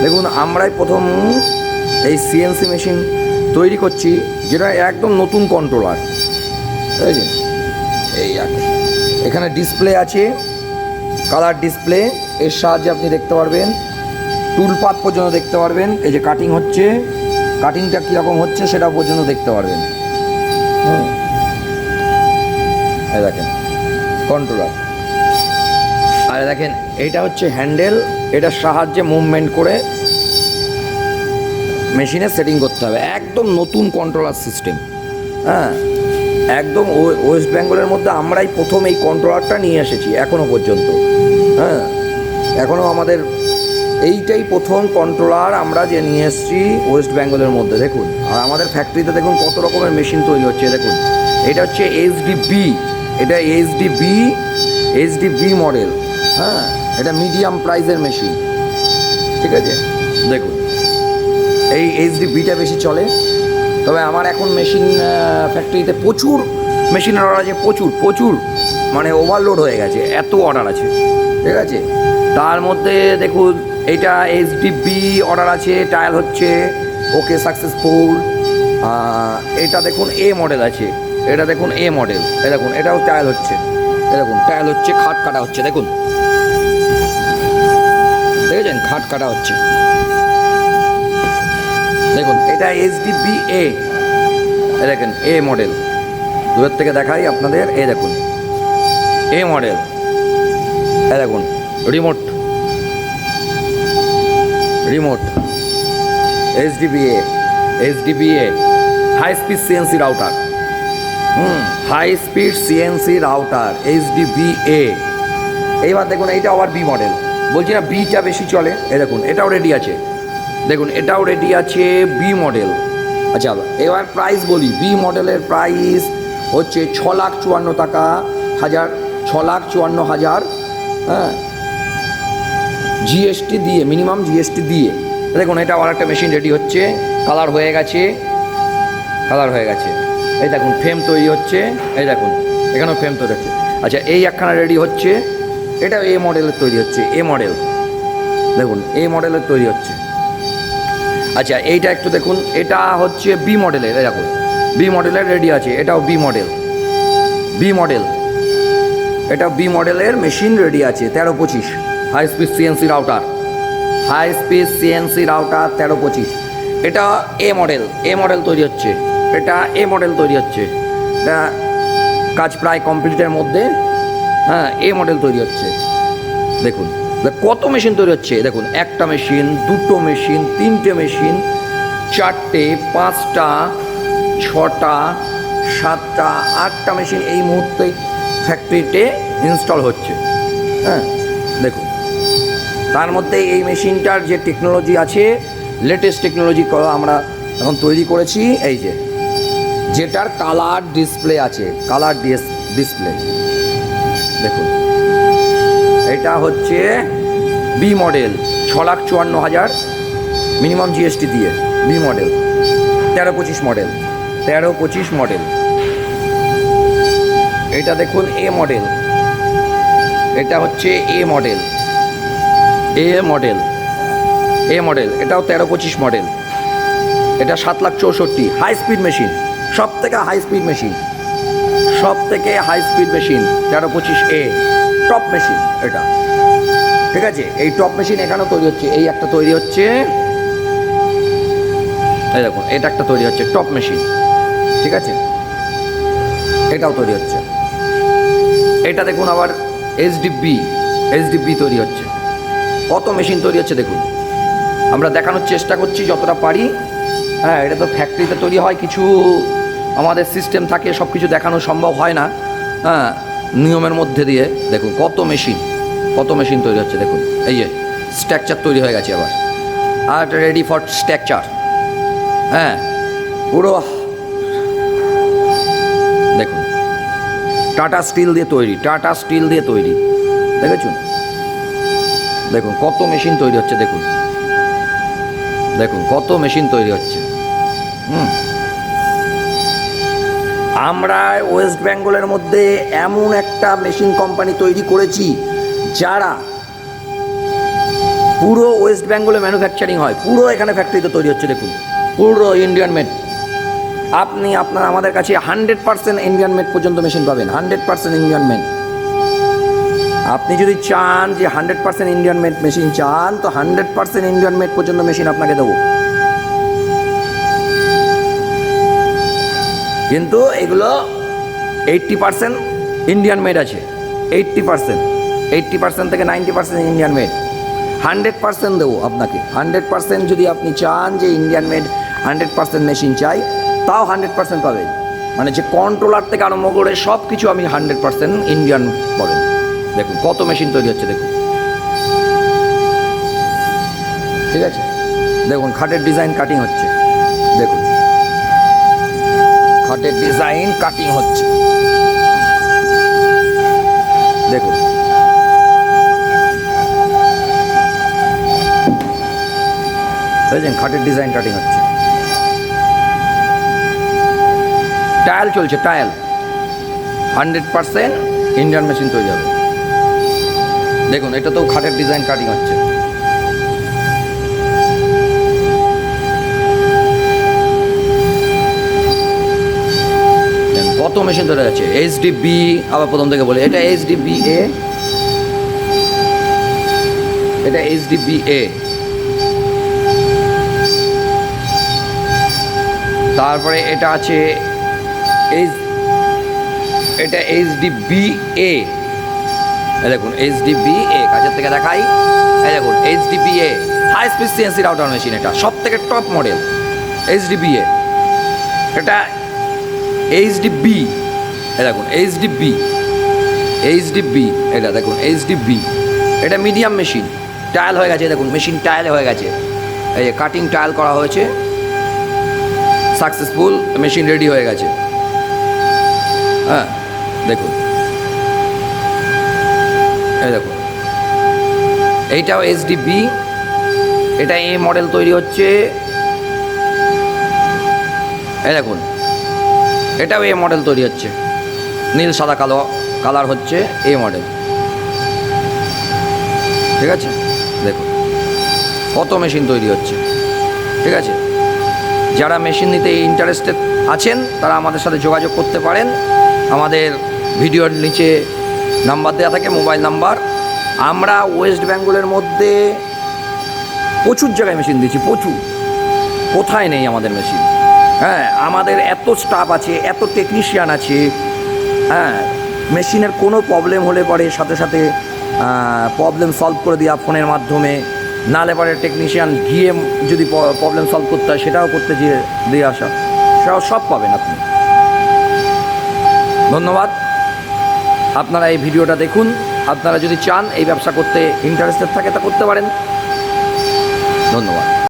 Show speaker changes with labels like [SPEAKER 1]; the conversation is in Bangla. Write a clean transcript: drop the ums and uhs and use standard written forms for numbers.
[SPEAKER 1] দেখুন আমরাই প্রথম এই সিএনসি মেশিন তৈরি করছি, যেটা একদম নতুন কন্ট্রোলার। ঠিক আছে, এই এখানে ডিসপ্লে আছে, কালার ডিসপ্লে, এর সাহায্যে আপনি দেখতে পারবেন, টুল পাত পর্যন্ত দেখতে পারবেন। এই যে কাটিং হচ্ছে, কাটিংটা কীরকম হচ্ছে সেটা পর্যন্ত দেখতে পারবেন। এই দেখেন কন্ট্রোলার, আর দেখেন এইটা হচ্ছে হ্যান্ডেল, এটার সাহায্যে মুভমেন্ট করে মেশিনে সেটিং করতে হবে। একদম নতুন কন্ট্রোলার সিস্টেম। হ্যাঁ, একদম ওয়েস্ট বেঙ্গলের মধ্যে আমরাই প্রথম এই কন্ট্রোলারটা নিয়ে এসেছি এখনও পর্যন্ত। হ্যাঁ, এখনও আমাদের এইটাই প্রথম কন্ট্রোলার আমরা যে নিয়ে এসেছি ওয়েস্ট বেঙ্গলের মধ্যে। দেখুন, আর আমাদের ফ্যাক্টরিতে দেখুন কত রকমের মেশিন তৈরি হচ্ছে। দেখুন এটা হচ্ছে এইচডিবি, এটা এইচডিবি মডেল। হ্যাঁ, এটা মিডিয়াম প্রাইসের মেশিন। ঠিক আছে, দেখুন এই এইচডিবিটা বেশি চলে। তবে আমার এখন মেশিন ফ্যাক্টরিতে প্রচুর মেশিনের অর্ডার আছে, প্রচুর মানে ওভারলোড হয়ে গেছে, এত অর্ডার আছে। ঠিক আছে, তার মধ্যে দেখুন এইটা এইচডিবি অর্ডার আছে, টায়াল হচ্ছে ওকে সাকসেসফুল। এটা দেখুন এ মডেল আছে, এটা দেখুন এ মডেল, এ দেখুন এটাও টায়াল হচ্ছে, এ দেখুন টায়াল হচ্ছে, খাট কাটা হচ্ছে। দেখুন দেখেছেন, খাট কাটা হচ্ছে। দেখুন এটা এইচডিবি এ, দেখেন এ মডেল, দূরের থেকে দেখাই আপনাদের। এই দেখুন এ মডেল, এই দেখুন remote HDB A high speed CNC router. High speed CNC router HDB A. এইবার দেখুন এইটা আবার বি মডেল, বলছি না বিটা বেশি চলে। এই দেখুন এটাও রেডি আছে, দেখুন এটাও রেডি আছে, বি মডেল। আচ্ছা এবার প্রাইস বলি, বি মডেলের প্রাইস হচ্ছে 6,54,000 টাকা, 6,54,000। হ্যাঁ, জিএসটি দিয়ে, মিনিমাম জিএসটি দিয়ে। দেখুন এটা আর একটা মেশিন রেডি হচ্ছে, কালার হয়ে গেছে। এই দেখুন ফ্রেম তৈরি হচ্ছে, এই দেখুন এখানেও ফ্রেম তৈরি হচ্ছে। আচ্ছা এই একখানা রেডি হচ্ছে, এটা এ মডেলের তৈরি হচ্ছে, এ মডেল। দেখুন এ মডেলের তৈরি হচ্ছে। আচ্ছা এইটা একটু দেখুন, এটা হচ্ছে বি মডেলের। দেখুন বি মডেলের রেডি আছে, এটাও বি মডেল, এটাও বি মডেলের মেশিন রেডি আছে। 1325 হাই স্পিড সিএনসি রাউটার, 1325। এটা এ মডেল তৈরি হচ্ছে, এটা কাজ প্রায় কমপ্লিটের মধ্যে। হ্যাঁ, এ মডেল তৈরি হচ্ছে। দেখুন কত মেশিন তৈরি হচ্ছে। দেখুন একটা মেশিন, দুটো মেশিন, তিনটে মেশিন, 4টে, 5টা, 6টা, 7টা, 8টা মেশিন এই মুহূর্তে ফ্যাক্টরিতে ইনস্টল হচ্ছে। হ্যাঁ দেখুন, তার মধ্যে এই মেশিনটার যে টেকনোলজি আছে, লেটেস্ট টেকনোলজি আমরা এখন তৈরি করেছি। এই যেটার কালার ডিসপ্লে আছে, কালার ডিসপ্লে। দেখুন এটা হচ্ছে বি মডেল, 6,54,000 মিনিমাম জিএসটি দিয়ে, বি মডেল। 1325 মডেল। এটা দেখুন এ মডেল, এটা হচ্ছে এ মডেল, এটাও 1325 মডেল। এটা 7,64,000 হাই স্পিড মেশিন, সব থেকে হাই স্পিড মেশিন, 1325 এ টপ মেশিন এটা। ঠিক আছে, এই টপ মেশিন এখানেও তৈরি হচ্ছে, এই একটা তৈরি হচ্ছে, এই দেখুন এটা একটা তৈরি হচ্ছে টপ মেশিন। ঠিক আছে, এটাও তৈরি হচ্ছে। এটা দেখুন আবার এইচডিবি তৈরি হচ্ছে। কত মেশিন তৈরি হচ্ছে দেখুন, আমরা দেখানোর চেষ্টা করছি যতটা পারি। হ্যাঁ, এটা তো ফ্যাক্টরিতে তৈরি হয়, কিছু আমাদের সিস্টেম থাকে, সব কিছু দেখানো সম্ভব হয় না। হ্যাঁ, নিয়মের মধ্যে দিয়ে দেখুন কত মেশিন তৈরি হচ্ছে। দেখুন এই যে স্ট্রাকচার তৈরি হয়ে গেছে আবার, আর রেডি ফর স্ট্রাকচার। হ্যাঁ, পুরো দেখুন টাটা স্টিল দিয়ে তৈরি, দেখেছুন। দেখুন কত মেশিন তৈরি হচ্ছে, দেখুন কত মেশিন তৈরি হচ্ছে। আমরা ওয়েস্ট বেঙ্গলের মধ্যে এমন একটা মেশিন কোম্পানি তৈরি করেছি যারা পুরো ওয়েস্ট বেঙ্গলে ম্যানুফ্যাকচারিং হয়, পুরো এখানে ফ্যাক্টরিতে তৈরি হচ্ছে। দেখুন পুরো ইন্ডিয়ান মেড। আপনি আমাদের কাছে 100% ইন্ডিয়ান মেড পর্যন্ত মেশিন পাবেন, 100% ইন্ডিয়ান মেড। আপনি যদি চান যে 100% ইন্ডিয়ান মেড মেশিন চান, তো 100% ইন্ডিয়ান মেড পর্যন্ত মেশিন আপনাকে দেবো। কিন্তু এগুলো 80% ইন্ডিয়ান মেড আছে, 80% থেকে 90% ইন্ডিয়ান মেড। 100% দেবো আপনাকে, 100% যদি আপনি চান যে ইন্ডিয়ান মেড 100% মেশিন চাই, তাও 100% পাবেন। মানে যে কন্ট্রোলার থেকে আরম্ভ করে সব কিছু আমি 100% ইন্ডিয়ান পাবেন। দেখুন কত মেশিন তৈরি হচ্ছে, দেখুন। ঠিক আছে, দেখুন খাটের ডিজাইন কাটিং হচ্ছে, দেখুন খাটের ডিজাইন কাটিং হচ্ছে, দেখুন। দেখছেন খাটের ডিজাইন কাটিং হচ্ছে। টায়াল চলছে, টায়াল 100% ইন্ডিয়ান মেশিন তৈরি হবে। দেখুন এটা তো খাটের ডিজাইন কাটিং হচ্ছে। কত মেশিন তৈরি আছে। HDB, আবার প্রথম থেকে বলে, এটা HDBA, এটা HDBA। তারপরে এটা আছে এটা HDBA। দেখুন HDBA, কাছের থেকে দেখাই। এই দেখুন HDBA high speed CNC router machine, এটা সব থেকে টপ মডেল HDBA। এটা HDB, দেখুন HDB, এটা দেখুন HDB। এটা মিডিয়াম মেশিন, টায়াল হয়ে গেছে, দেখুন মেশিন টায়াল হয়ে গেছে। এই যে কাটিং টায়াল করা হয়েছে, সাকসেসফুল, মেশিন রেডি হয়ে গেছে। হ্যাঁ দেখুন, এই দেখুন এইটাও HDB। এটা A মডেল তৈরি হচ্ছে, এই দেখুন এটাও A মডেল তৈরি হচ্ছে, নীল সাদা কালো কালার হচ্ছে A মডেল। ঠিক আছে, দেখুন কত মেশিন তৈরি হচ্ছে। ঠিক আছে, যারা মেশিন নিতে ইন্টারেস্টেড আছেন তারা আমাদের সাথে যোগাযোগ করতে পারেন। আমাদের ভিডিওর নিচে নাম্বার দেওয়া থাকে, মোবাইল নাম্বার। আমরা ওয়েস্ট বেঙ্গলের মধ্যে প্রচুর জায়গায় মেশিন দিচ্ছি, প্রচুর, কোথায় নেই আমাদের মেশিন। হ্যাঁ, আমাদের এত স্টাফ আছে, এত টেকনিশিয়ান আছে। হ্যাঁ, মেশিনের কোনো প্রবলেম হলে পরে সাথে সাথে প্রবলেম সলভ করে দেওয়া ফোনের মাধ্যমে, নালে পরে টেকনিশিয়ান গিয়ে যদি প্রবলেম সলভ করতে হয় সেটাও করতে দিয়ে আসা, সেটাও সব পাবেন আপনি। ধন্যবাদ। আপনারা এই ভিডিওটা দেখুন। আপনারা যদি চান এই ব্যবসা করতে ইন্টারেস্টেড থাকে তা করতে পারেন। ধন্যবাদ।